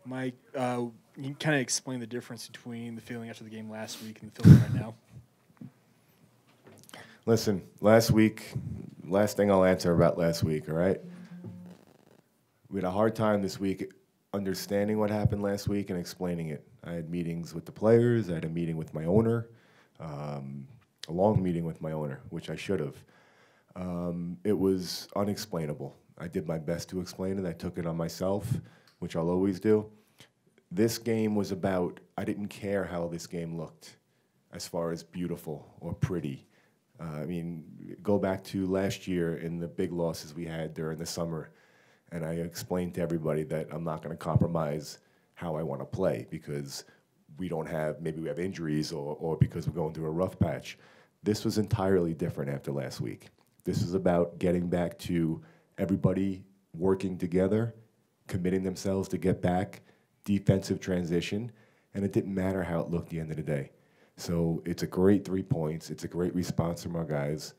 Mike, you kind of explain the difference between the feeling after the game last week and the feeling right now. Listen, last thing I'll answer about last week, all right? We had a hard time this week understanding what happened last week and explaining it. I had meetings with the players. I had a meeting with my owner, a long meeting with my owner, which I should have. It was unexplainable. I did my best to explain it. I took it on myself, which I'll always do. This game was about, I didn't care how this game looked as far as beautiful or pretty. I mean, go back to last year in the big losses we had during the summer, and I explained to everybody that I'm not going to compromise how I want to play because we don't have, maybe we have injuries or because we're going through a rough patch. This was entirely different after last week. This is about getting back to everybody working together, committing themselves to get back, defensive transition, and it didn't matter how it looked at the end of the day. So it's a great 3 points. It's a great response from our guys,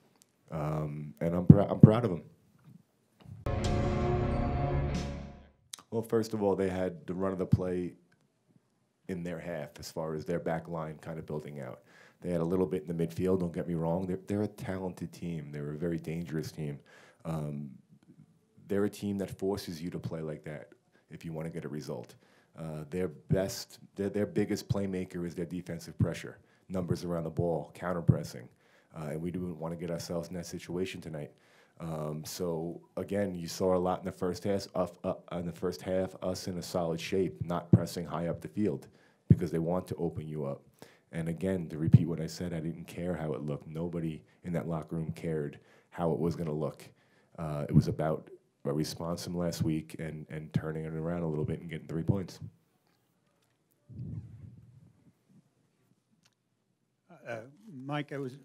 and I'm proud of them. Well, first of all, they had the run of the play in their half as far as their back line kind of building out. They had a little bit in the midfield, don't get me wrong. They're a talented team. They're a very dangerous team. They're a team that forces you to play like that if you want to get a result. Their biggest playmaker is their defensive pressure, numbers around the ball, counter-pressing, and we didn't want to get ourselves in that situation tonight. So again, you saw a lot in the first half. Us in a solid shape, not pressing high up the field because they want to open you up. And again, to repeat what I said, I didn't care how it looked. Nobody in that locker room cared how it was going to look. It was about a response from last week and turning it around a little bit and getting 3 points. Mike, I was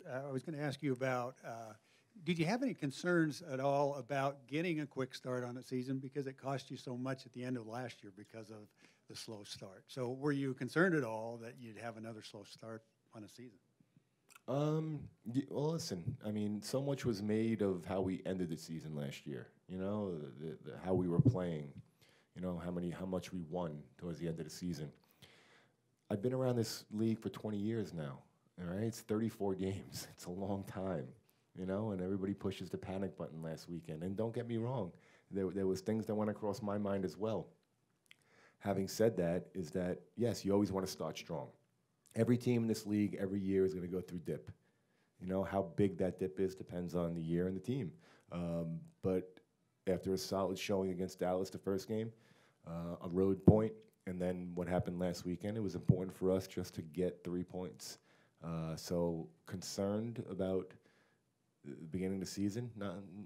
going to ask you about, did you have any concerns at all about getting a quick start on the season because it cost you so much at the end of last year because of the slow start? So were you concerned at all that you'd have another slow start on a season? Well, listen, I mean, so much was made of how we ended the season last year, you know, how we were playing, you know, how much we won towards the end of the season. I've been around this league for 20 years now, all right? It's 34 games. It's a long time, you know, and everybody pushes the panic button last weekend. And don't get me wrong, there was things that went across my mind as well. Having said that, is that, yes, you always want to start strong. Every team in this league every year is going to go through dip. You know, how big that dip is depends on the year and the team. But after a solid showing against Dallas the first game, a road point, and then what happened last weekend, it was important for us just to get 3 points. So concerned about the beginning of the season?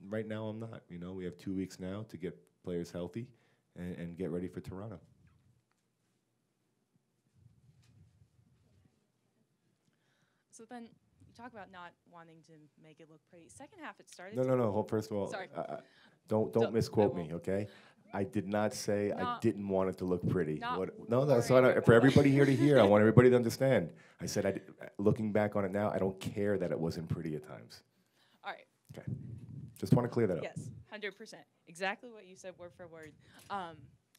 Right now I'm not. You know, we have 2 weeks now to get players healthy and get ready for Toronto. So then you talk about not wanting to make it look pretty. Second half, it started. No. First of all, sorry. Don't misquote me, okay? I did not say I didn't want it to look pretty. No, that's not for everybody here to hear. I want everybody to understand. I said, looking back on it now, I don't care that it wasn't pretty at times. All right. Okay. Just want to clear that up. Yes, 100%. Exactly what you said, word for word.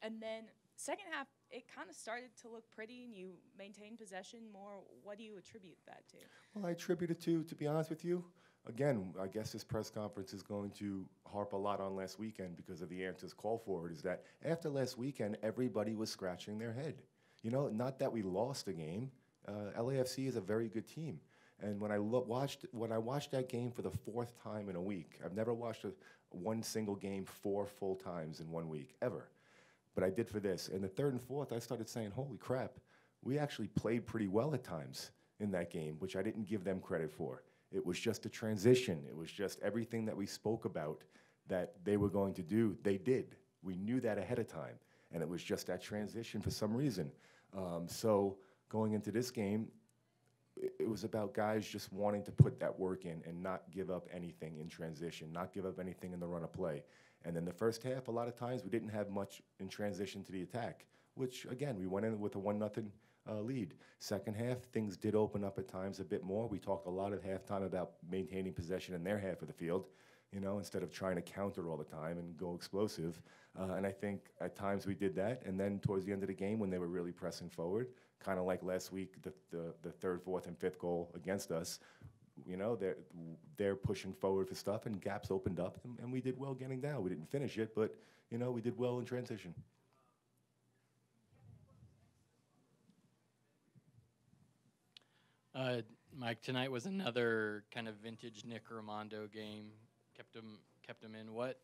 And then second half, it kind of started to look pretty, and you maintained possession more. What do you attribute that to? Well, I attribute it to be honest with you, again, I guess this press conference is going to harp a lot on last weekend because of the answers called for it, is that after last weekend, everybody was scratching their head. You know, not that we lost the game. LAFC is a very good team. And when I watched that game for the 4th time in a week, I've never watched one single game 4 full times in 1 week, ever. But I did for this. In the 3rd and 4th, I started saying, holy crap, we actually played pretty well at times in that game, which I didn't give them credit for. It was just a transition. It was just everything that we spoke about that they were going to do, they did. We knew that ahead of time. And it was just that transition for some reason. So going into this game, it was about guys just wanting to put that work in and not give up anything in transition, not give up anything in the run of play. And then the first half, a lot of times, we didn't have much in transition to the attack, which, again, we went in with a 1-0 lead. Second half, things did open up at times a bit more. We talked a lot at halftime about maintaining possession in their half of the field. instead of trying to counter all the time and go explosive. And I think at times we did that. And then towards the end of the game, when they were really pressing forward, kind of like last week, the third, fourth, and fifth goal against us, they're pushing forward for stuff, and gaps opened up, and we did well getting down. We didn't finish it, but, we did well in transition. Mike, tonight was another kind of vintage Nick Raimondo game. Kept him in. What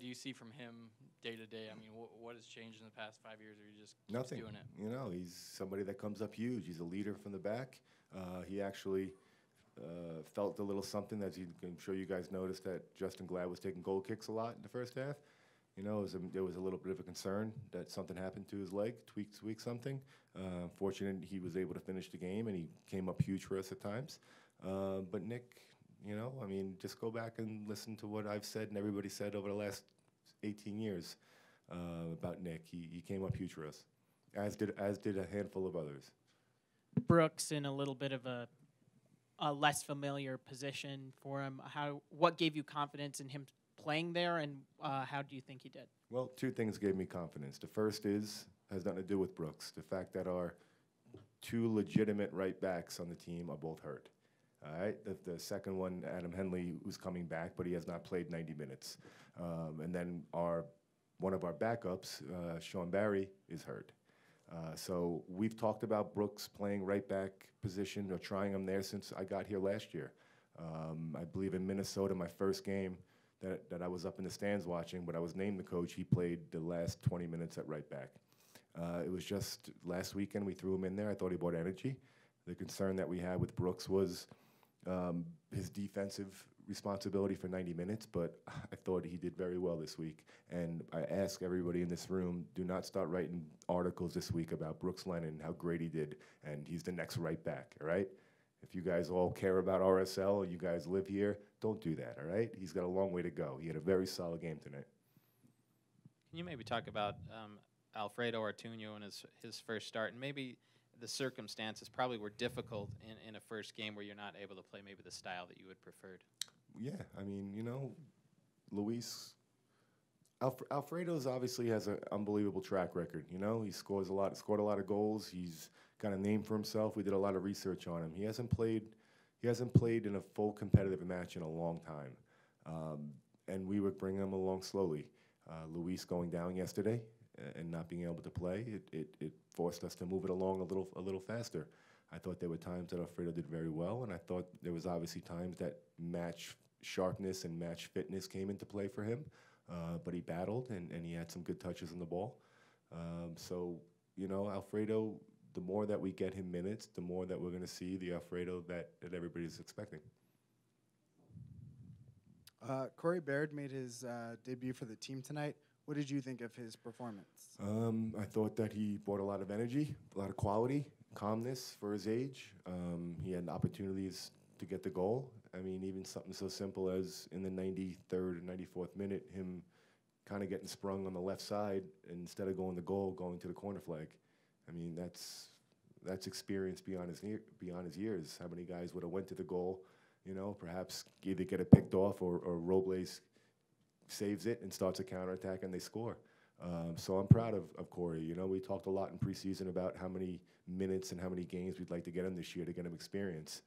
do you see from him day to day? I mean, what has changed in the past 5 years, or he just keeps Nothing. doing it? He's somebody that comes up huge. He's a leader from the back. He actually felt a little something, as I'm sure you guys noticed, that Justin Glad was taking goal kicks a lot in the first half. There was a little bit of a concern that something happened to his leg, tweaked something. Fortunate he was able to finish the game, and he came up huge for us at times. But Nick, just go back and listen to what I've said and everybody said over the last 18 years about Nick. He came up huge for us, as did a handful of others. Brooks in a little bit of a less familiar position for him. What gave you confidence in him playing there, and how do you think he did? Well, two things gave me confidence. The first has nothing to do with Brooks. The fact that our two legitimate right backs on the team are both hurt. All right. The second one, Adam Henley, who's coming back, but he has not played 90 minutes. And then one of our backups, Sean Barry, is hurt. So we've talked about Brooks playing right back position, or trying him there, since I got here last year. I believe in Minnesota, my first game that I was up in the stands watching, but I was named the coach. He played the last 20 minutes at right back. It was just last weekend we threw him in there. I thought he brought energy. The concern that we had with Brooks was his defensive responsibility for 90 minutes, but I thought he did very well this week. And I ask everybody in this room, do not start writing articles this week about Brooks Lennon, how great he did, and he's the next right back, all right? If you guys all care about RSL, you guys live here, don't do that, all right? He's got a long way to go. He had a very solid game tonight. Can you maybe talk about Alfredo Ortuño and his first start, and maybe the circumstances probably were difficult in a first game where you're not able to play maybe the style that you would preferred? Yeah, Luis, Alfredo's obviously has an unbelievable track record. He scored a lot of goals. He's got a name for himself. We did a lot of research on him. He hasn't played in a full competitive match in a long time, and we would bring him along slowly. Luis going down yesterday and not being able to play, it forced us to move it along a little faster. I thought there were times that Alfredo did very well, and I thought there was obviously times that match sharpness and match fitness came into play for him, but he battled, and he had some good touches on the ball. Alfredo, the more that we get him minutes, the more that we're going to see the Alfredo that everybody's expecting. Cory Baird made his debut for the team tonight. What did you think of his performance? I thought that he brought a lot of energy, a lot of quality, calmness for his age. He had opportunities to get the goal. Even something so simple as in the 93rd or 94th minute, him kind of getting sprung on the left side, and instead of going to goal, going to the corner flag. That's experience beyond his years. How many guys would have went to the goal, perhaps either get it picked off or Robles saves it and starts a counterattack and they score. So I'm proud of Cory. We talked a lot in preseason about how many minutes and how many games we'd like to get him this year to get him experience,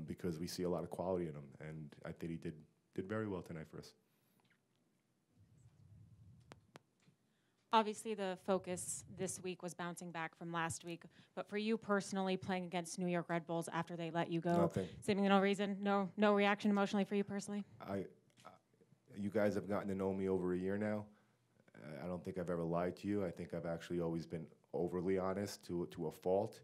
because we see a lot of quality in him, and I think he did very well tonight for us. Obviously, the focus this week was bouncing back from last week. But for you personally, playing against New York Red Bulls after they let you go, Nothing. seemingly no reason, no reaction emotionally for you personally? You guys have gotten to know me over a year now. I don't think I've ever lied to you. I think I've actually always been overly honest to a fault.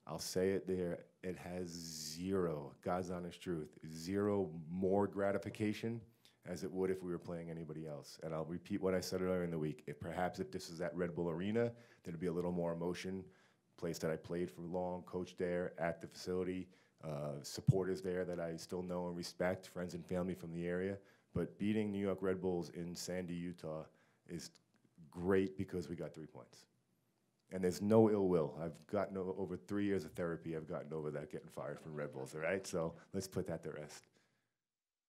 I'll say it there. It has zero, God's honest truth, zero more gratification as it would if we were playing anybody else. And I'll repeat what I said earlier in the week. Perhaps if this is at Red Bull Arena, there'd be a little more emotion. Place that I played for long, coached there at the facility, supporters there that I still know and respect, friends and family from the area. But beating New York Red Bulls in Sandy, Utah is great because we got 3 points. And there's no ill will. I've gotten over 3 years of therapy, I've gotten over that getting fired from Red Bulls, all right? So let's put that to rest.